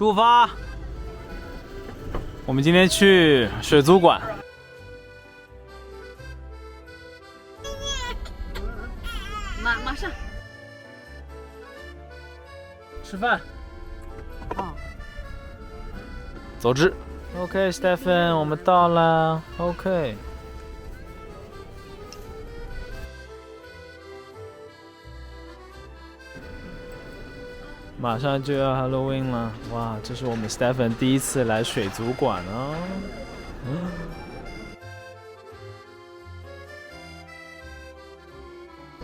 出发！我们今天去水族馆。马上。吃饭。哦。走之。OK， Stephen， 我们到了。OK。马上就要 Halloween 了，哇！这是我们 Stephen 第一次来水族馆哦。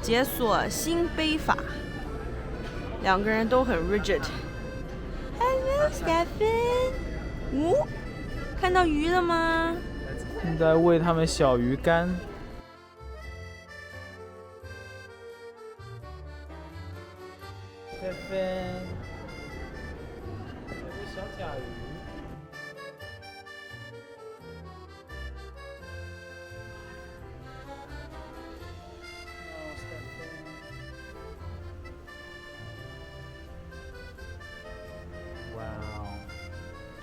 解锁新背法，两个人都很 rigid。Hello, Stephen。哦，看到鱼了吗？正在喂他们小鱼干。Stephen， 有个小甲鱼。哇哦，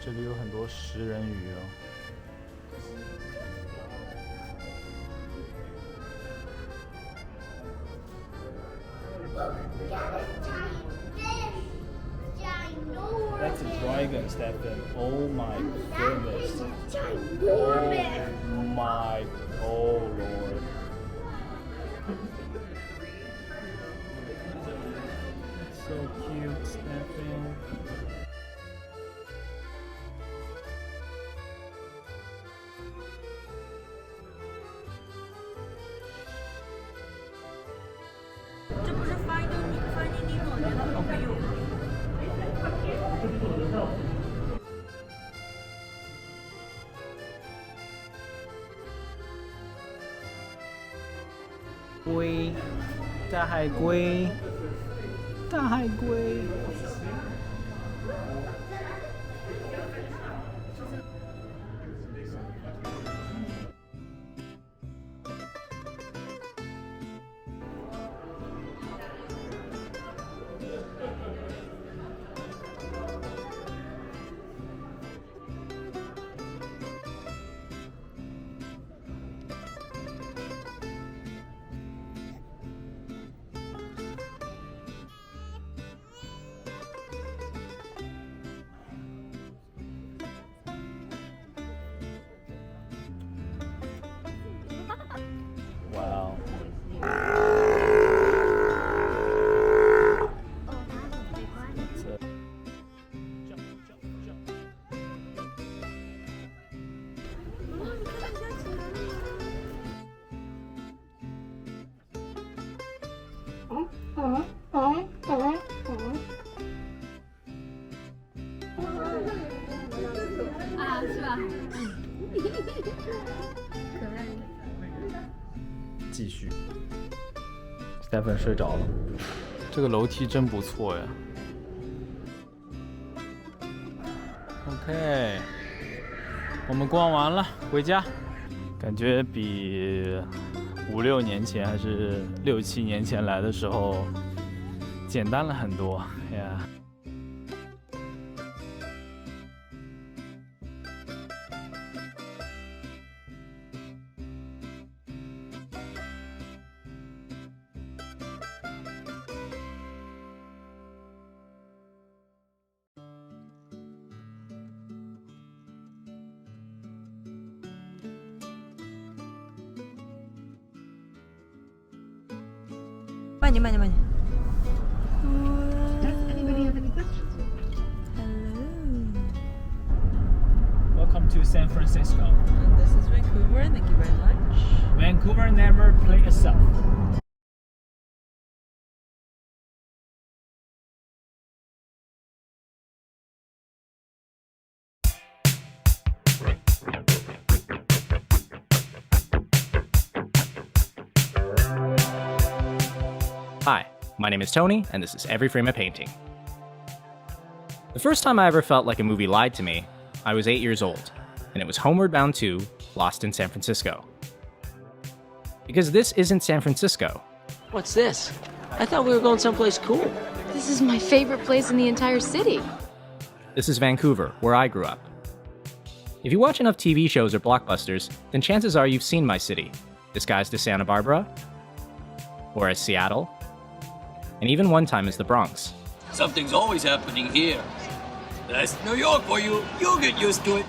这里有很多食人鱼哦。That's a dragon, Stephen. Oh my goodness. Oh my, oh Lord. So cute, Stephen. Finding 龟，大海龟，大海龟。哇哦！啊，是吧？可爱。继续 ，Stephen 睡着了。这个楼梯真不错呀。OK， 我们逛完了，回家。感觉比5、6年前还是6、7年前来的时候简单了很多呀。慢点，慢点，慢点。Anybody have any questions? Welcome to San Francisco. And this is Vancouver. Thank you very much. Vancouver never play itself. Hi, my name is Tony, and this is Every Frame a Painting. The first time I ever felt like a movie lied to me, I was 8 years old, and it was Homeward Bound 2, Lost in San Francisco. Because this isn't San Francisco. What's this? I thought we were going someplace cool. This is my favorite place in the entire city. This is Vancouver, where I grew up. If you watch enough TV shows or blockbusters, then chances are you've seen my city, disguised as Santa Barbara, or as Seattle, and even one time as the Bronx. Something's always happening here. That's New York for you. You'll get used to it.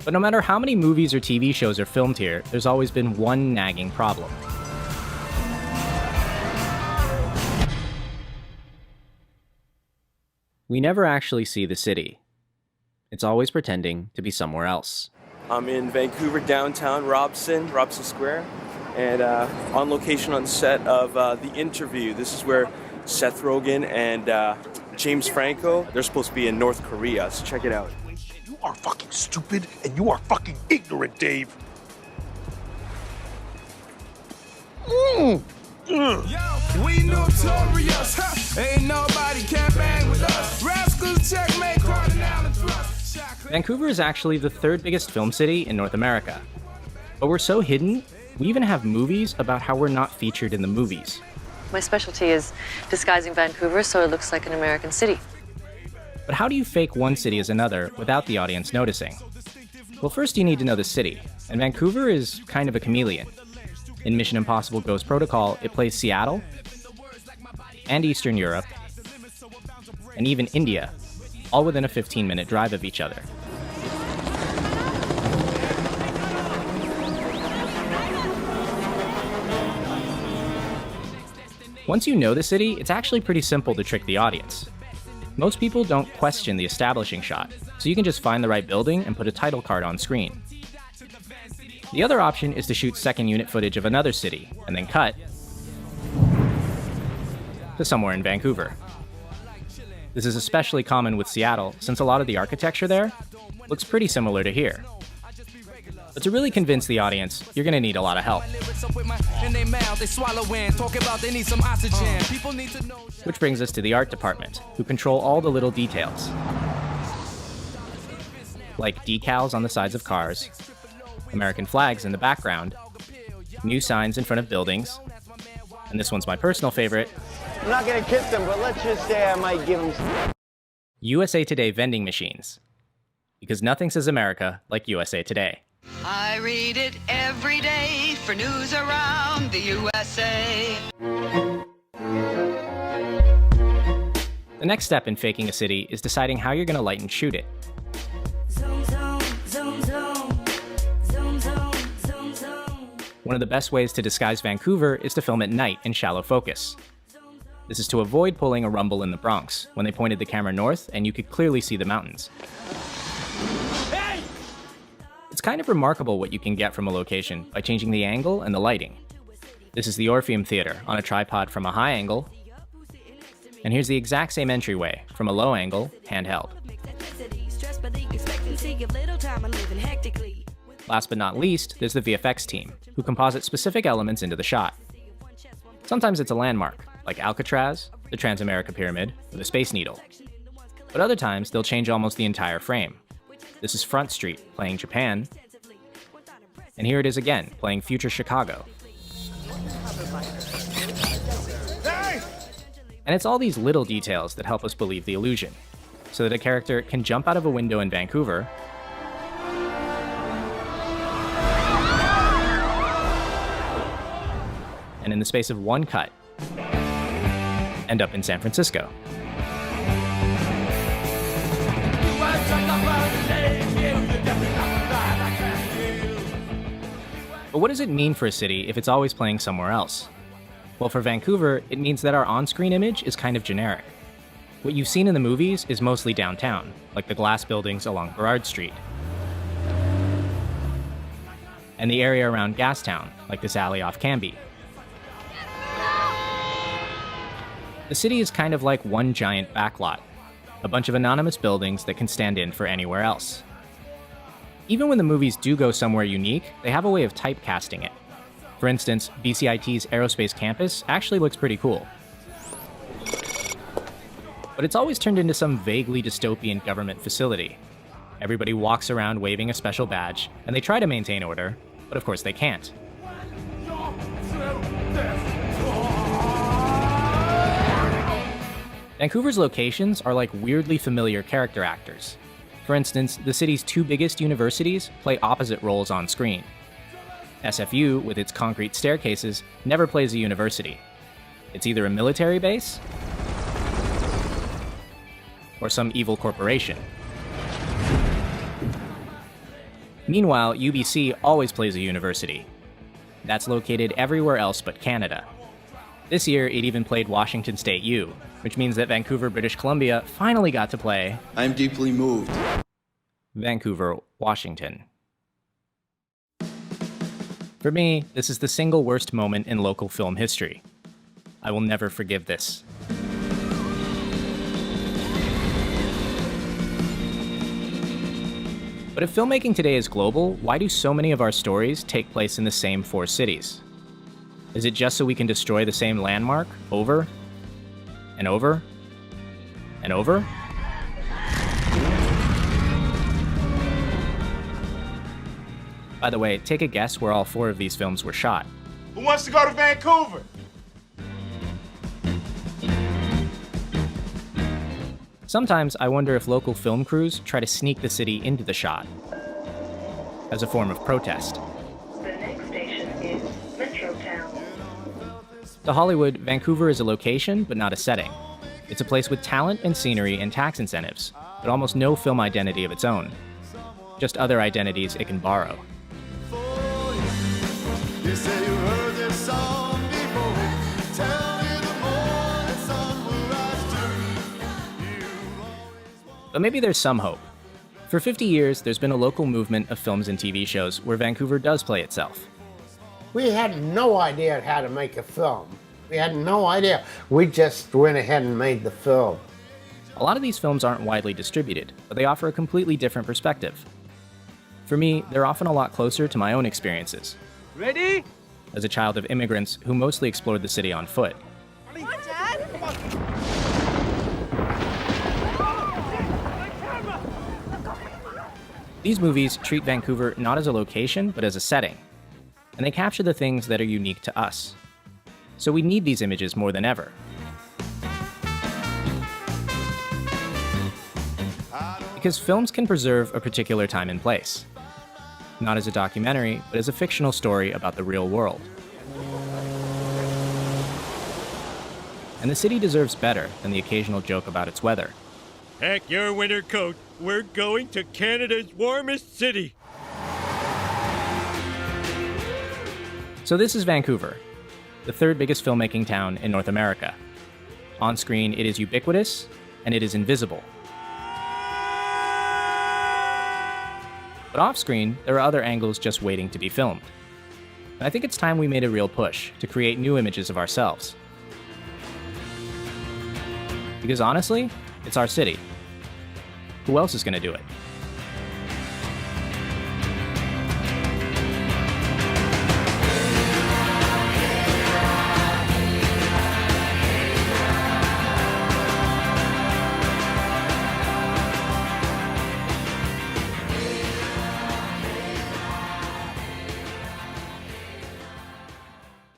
But no matter how many movies or TV shows are filmed here, there's always been one nagging problem. We never actually see the city. It's always pretending to be somewhere else. I'm in Vancouver downtown, Robson Square, and on location on set of The Interview. This is where Seth Rogen and James Franco, they're supposed to be in North Korea, so check it out. You are fucking stupid and you are fucking ignorant, Dave. We notorious, huh? Ain't nobody can bang with us. Rascals checkmate, cardinal and thrust. Vancouver is actually the third biggest film city in North America. But we're so hidden, we even have movies about how we're not featured in the movies. My specialty is disguising Vancouver so it looks like an American city. But how do you fake one city as another without the audience noticing? Well, first you need to know the city, and Vancouver is kind of a chameleon. In Mission Impossible Ghost Protocol, it plays Seattle, and Eastern Europe, and even India, all within a 15-minute drive of each other. Once you know the city, it's actually pretty simple to trick the audience. Most people don't question the establishing shot, so you can just find the right building and put a title card on screen. The other option is to shoot second unit footage of another city, and then cut to somewhere in Vancouver. This is especially common with Seattle, since a lot of the architecture there looks pretty similar to here. But to really convince the audience, you're going to need a lot of help. Which brings us to the art department, who control all the little details. Like decals on the sides of cars, American flags in the background, new signs in front of buildings, and this one's my personal favorite. I'm not gonna kiss them, but let's just say I might give them some. USA Today vending machines. Because nothing says America like USA Today. I read it every day for news around the USA. The next step in faking a city is deciding how you're gonna light and shoot it. One of the best ways to disguise Vancouver is to film at night in shallow focus. This is to avoid pulling a rumble in the Bronx, when they pointed the camera north and you could clearly see the mountains. It's kind of remarkable what you can get from a location by changing the angle and the lighting. This is the Orpheum Theater on a tripod from a high angle, and here's the exact same entryway from a low angle, handheld. Last but not least, there's the VFX team, who composite specific elements into the shot. Sometimes it's a landmark, like Alcatraz, the Transamerica Pyramid, or the Space Needle. But other times, they'll change almost the entire frame. This is Front Street, playing Japan, and here it is again, playing future Chicago. And it's all these little details that help us believe the illusion, so that a character can jump out of a window in Vancouver and in the space of one cut, end up in San Francisco. But what does it mean for a city if it's always playing somewhere else? Well, for Vancouver, it means that our on-screen image is kind of generic. What you've seen in the movies is mostly downtown, like the glass buildings along Burrard Street, and the area around Gastown, like this alley off Cambie. The city is kind of like one giant backlot, a bunch of anonymous buildings that can stand in for anywhere else. Even when the movies do go somewhere unique, they have a way of typecasting it. For instance, BCIT's aerospace campus actually looks pretty cool. But it's always turned into some vaguely dystopian government facility. Everybody walks around waving a special badge, and they try to maintain order, but of course they can't. Vancouver's locations are like weirdly familiar character actors. For instance, the city's two biggest universities play opposite roles on screen. SFU, with its concrete staircases, never plays a university. It's either a military base or some evil corporation. Meanwhile, UBC always plays a university. That's located everywhere else but Canada. This year, it even played Washington State U, which means that Vancouver, British Columbia finally got to play... I'm deeply moved. Vancouver, Washington. For me, this is the single worst moment in local film history. I will never forgive this. But if filmmaking today is global, why do so many of our stories take place in the same four cities? Is it just so we can destroy the same landmark over and over and over? By the way, take a guess where all four of these films were shot. Who wants to go to Vancouver? Sometimes I wonder if local film crews try to sneak the city into the shot as a form of protest. The next station is Metrotown. To Hollywood, Vancouver is a location, but not a setting. It's a place with talent and scenery and tax incentives, but almost no film identity of its own. Just other identities it can borrow. You say you heard this song before. Tell me the morning sun will rise too. But maybe there's some hope. For 50 years, there's been a local movement of films and TV shows where Vancouver does play itself. We had no idea how to make a film. We had no idea. We just went ahead and made the film. A lot of these films aren't widely distributed, but they offer a completely different perspective. For me, they're often a lot closer to my own experiences. Ready? As a child of immigrants who mostly explored the city on foot. Dad? These movies treat Vancouver not as a location, but as a setting. And they capture the things that are unique to us. So we need these images more than ever. Because films can preserve a particular time and place. Not as a documentary, but as a fictional story about the real world. And the city deserves better than the occasional joke about its weather. Pack your winter coat. We're going to Canada's warmest city. So this is Vancouver, the third biggest filmmaking town in North America. On screen, it is ubiquitous, and it is invisible. But off-screen, there are other angles just waiting to be filmed. And I think it's time we made a real push to create new images of ourselves. Because honestly, it's our city. Who else is going to do it?